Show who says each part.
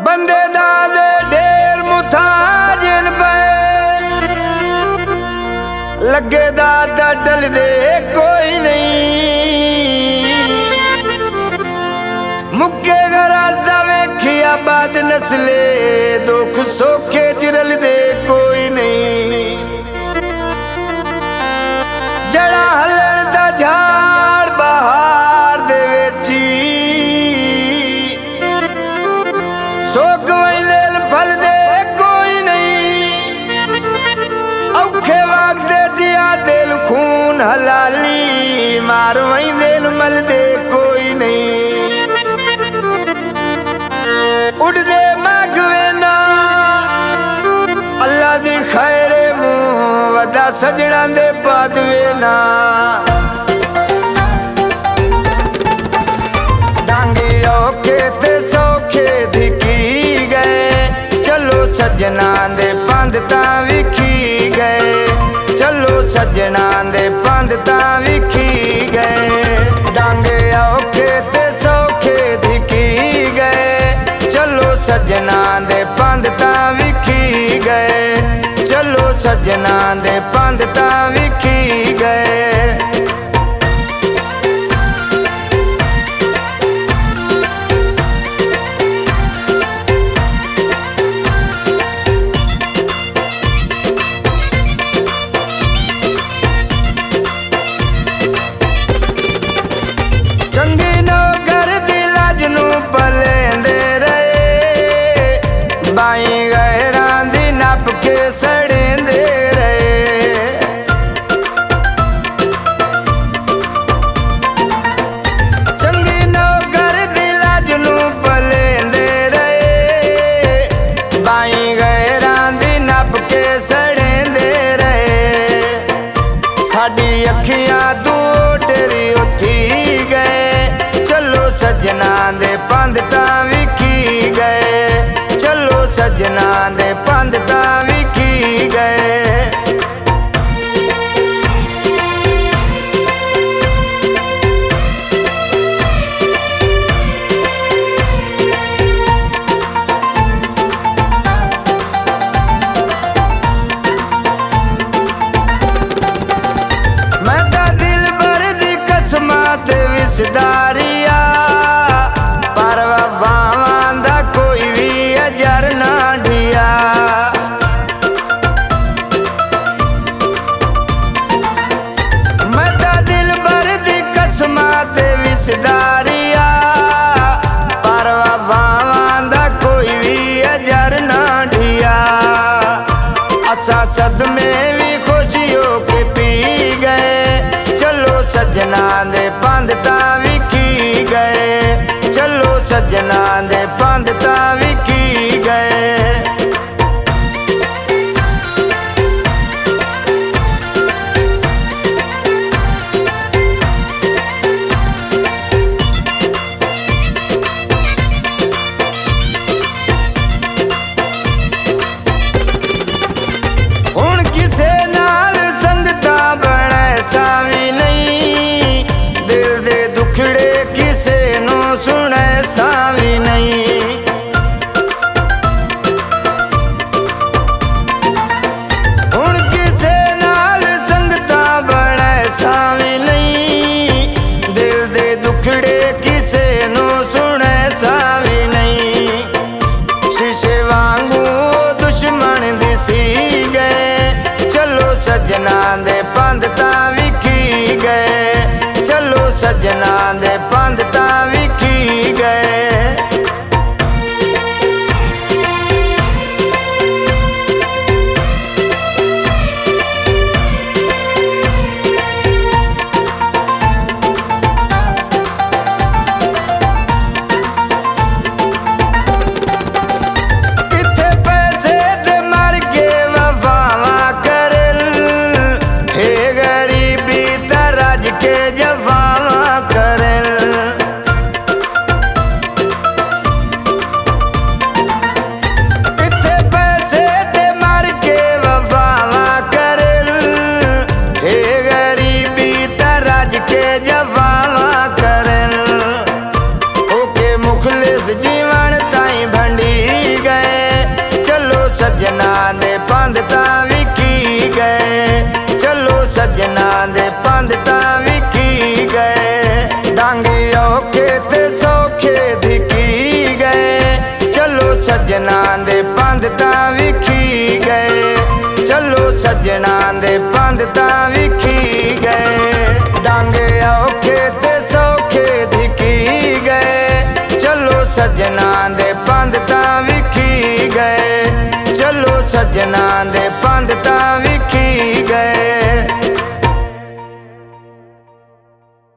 Speaker 1: बंदे दादे ढेर मुथाजिन पे लगे दादा डल दे कोई नहीं। मुक्के का रास्ता वेखिया बाद नस्ले दुख सोखे चिरल दे कोई नहीं। जड़ा हलन दा झाड़ बहार दे वेची सोख वही दिल फल दे कोई नहीं। औखे वागते जिया दिल खून हलाली मार वही दिल मल दे कोई नहीं। उड़ दे मागवे ना अल्लाह दी खैरे मुंह वदा सजना दे पादवे ना। डांगे औखे ते सौखे दिखी गए चलो सजना दे पंध तां विखी गए। चलो सजना दे पंध तां विखी गए। डांगे औखे ते सौखे दिखी गए चलो सजना दे पंध तां विखी गए। चलो सजना दे पंध तां विखी गए। चंगी नौकर दी लाज नू पलेंदे रहे बाई गैरां दी नप के सड़ेंदे रहे। चंगी नौकर दी लाज नू पलेंदे रहे बाई गैरां दी नप के सड़ेंदे रहे। साडी अखियां तू तेरी उठी गए चलो सजना दे पंध तां विखी गए। चलो सजना दे पंध तां विखी गए। मैं ता दिल भर दी कसमां ते विसदारिया पर वफावां दा कोई भी अजर ना ढिया। मैं ता दिल भर दी कसमां ते विसदारिया पर वफावां दा कोई भी अजर ना ढिया। असा सदमे भी खुशियों के पी गए चलो सजना दे पंध तां विखी गए। चलो सजना दे पंध तां विखी गए। हुण किसे नाल संगता बणे सावी नहीं। दिल दे दुखड़े किसे नू सुने सावी नहीं। हुण किसे नाल संगता बणे सावी नहीं। दिल दे दुखड़े किसे नू सुने सावी नहीं। शीशे वांगू दुश्मन दिसी गए चलो सजना दे पंध तां विखी गए। चलो सजना दे पंध तां विखी गए। किथे पैसे दे मर के वफावां करल हे गरीबी ता रज के जफावां करल। पंध तां विखी गए। चलो सजना दे पंध तां विखी गए। डांगे औखे ते सौखे धिकी गए। चलो सजना दे पंध तां विखी गए। चलो सजना दे